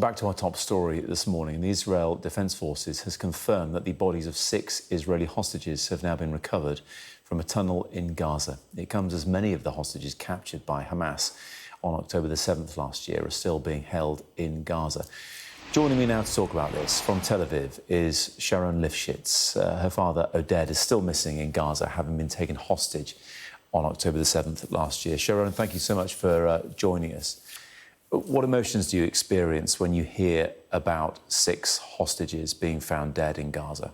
Back to our top story this morning. The Israel Defense Forces has confirmed that the bodies of 6 Israeli hostages have now been recovered from a tunnel in Gaza. It comes as many of the hostages captured by Hamas on October the 7th last year are still being held in Gaza. Joining me now to talk about this from Tel Aviv is Sharone Lifschitz. Her father, Oded, is still missing in Gaza, having been taken hostage on October the 7th last year. Sharone, thank you so much for joining us. What emotions do you experience when you hear about 6 hostages being found dead in Gaza?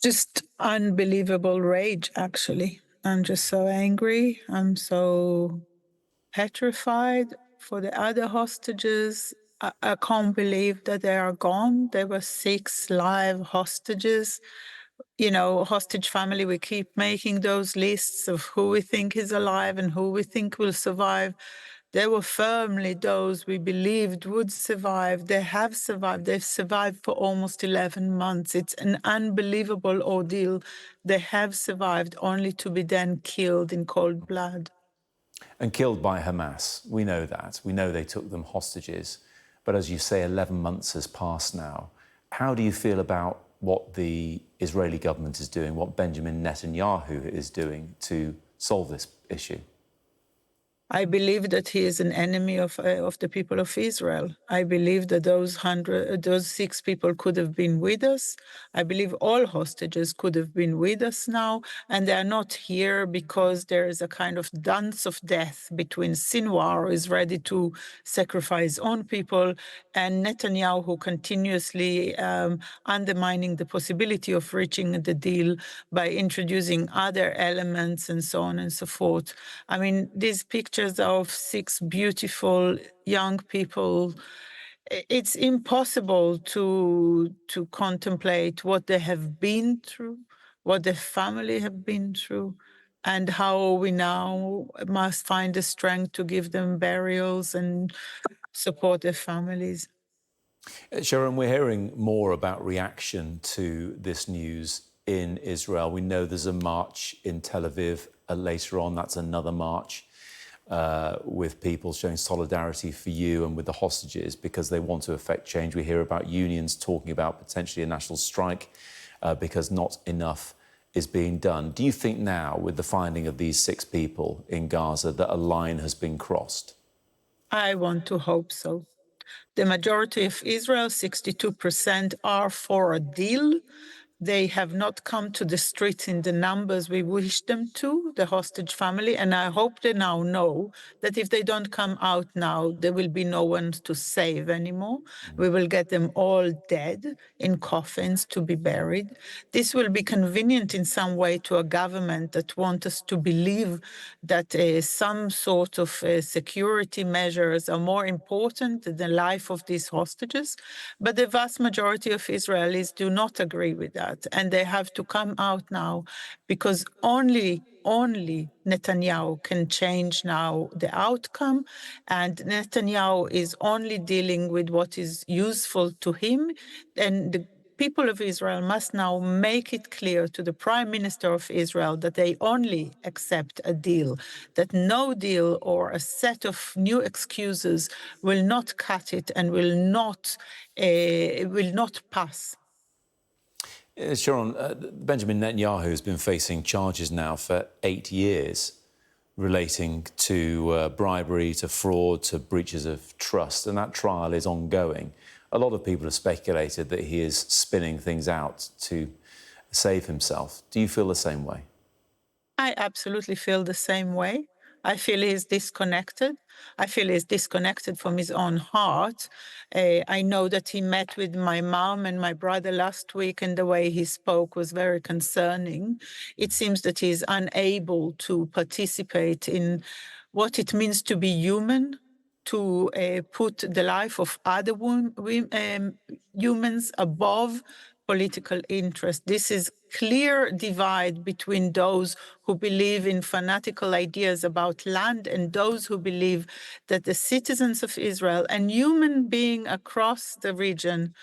Just unbelievable rage, actually. I'm just so angry. I'm so petrified for the other hostages. I can't believe that they are gone. There were 6 live hostages. You know, hostage family, we keep making those lists of who we think is alive and who we think will survive. They were firmly those we believed would survive. They have survived. They've survived for almost 11 months. It's an unbelievable ordeal. They have survived only to be then killed in cold blood. And killed by Hamas. We know that. We know they took them hostages. But as you say, 11 months has passed now. How do you feel about what the Israeli government is doing, what Benjamin Netanyahu is doing to solve this issue? I believe that he is an enemy of the people of Israel. I believe that those 6 people could have been with us. I believe all hostages could have been with us now, and they are not here because there is a kind of dance of death between Sinwar, who is ready to sacrifice his own people, and Netanyahu, who continuously undermining the possibility of reaching the deal by introducing other elements and so on and so forth. I mean, these pictures of 6 beautiful young people, it's impossible to contemplate what they have been through, what their family have been through, and how we now must find the strength to give them burials and support their families. Sharon, we're hearing more about reaction to this news in Israel. We know there's a march in Tel Aviv later on. That's another march with people showing solidarity for you and with the hostages because they want to effect change. We hear about unions talking about potentially a national strike because not enough is being done. Do you think now, with the finding of these 6 people in Gaza, that a line has been crossed? I want to hope so. The majority of Israel, 62%, are for a deal. They have not come to the streets in the numbers we wish them to, the hostage family, and I hope they now know that if they don't come out now, there will be no one to save anymore. We will get them all dead in coffins to be buried. This will be convenient in some way to a government that wants us to believe that some sort of security measures are more important than the life of these hostages. But the vast majority of Israelis do not agree with that. And they have to come out now because only Netanyahu can change now the outcome. And Netanyahu is only dealing with what is useful to him. And the people of Israel must now make it clear to the Prime Minister of Israel that they only accept a deal, that no deal or a set of new excuses will not cut it and will not pass. Sharon, Benjamin Netanyahu has been facing charges now for 8 years relating to bribery, to fraud, to breaches of trust, and that trial is ongoing. A lot of people have speculated that he is spinning things out to save himself. Do you feel the same way? I absolutely feel the same way. I feel he's disconnected. I feel he's disconnected from his own heart. I know that he met with my mom and my brother last week, and the way he spoke was very concerning. It seems that he's unable to participate in what it means to be human, to put the life of other humans above political interest. This is clear divide between those who believe in fanatical ideas about land and those who believe that the citizens of Israel and human being across the region,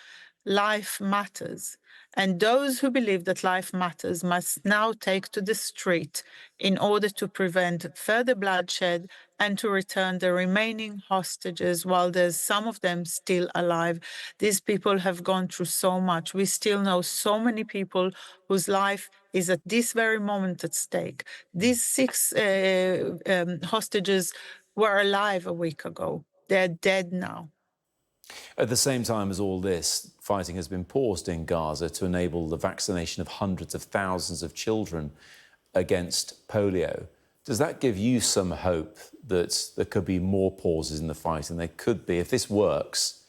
life matters. And those who believe that life matters must now take to the street in order to prevent further bloodshed and to return the remaining hostages while there's some of them still alive. These people have gone through so much. We still know so many people whose life is at this very moment at stake. These six hostages were alive a week ago. They're dead now. At the same time as all this, fighting has been paused in Gaza to enable the vaccination of hundreds of thousands of children against polio. Does that give you some hope that there could be more pauses in the fight? And there could be, if this works,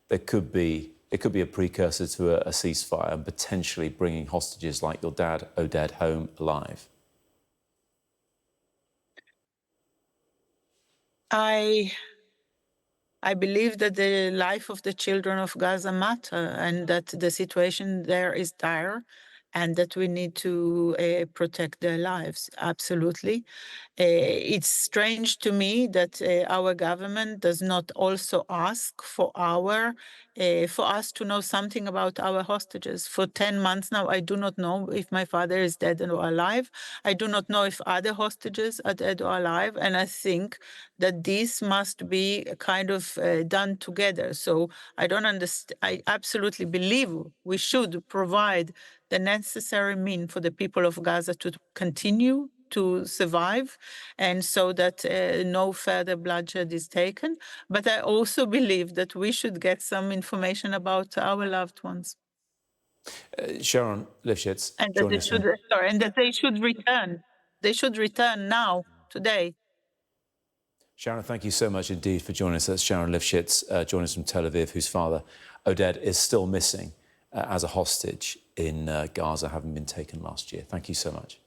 it could be a precursor to a ceasefire and potentially bringing hostages like your dad, Oded, home alive? I believe that the life of the children of Gaza matter and that the situation there is dire and that we need to protect their lives. Absolutely. It's strange to me that our government does not also ask for us to know something about our hostages. For 10 months now, I do not know if my father is dead or alive. I do not know if other hostages are dead or alive. And I think that this must be kind of done together. So I don't understand. I absolutely believe we should provide the necessary means for the people of Gaza to continue to survive, and so that no further bloodshed is taken. But I also believe that we should get some information about our loved ones. Sharone Lifschitz, And that joining they us should, from... and that they should return. They should return now, today. Sharone, thank you so much indeed for joining us. That's Sharone Lifschitz, joining us from Tel Aviv, whose father, Oded, is still missing as a hostage in Gaza, having been taken last year. Thank you so much.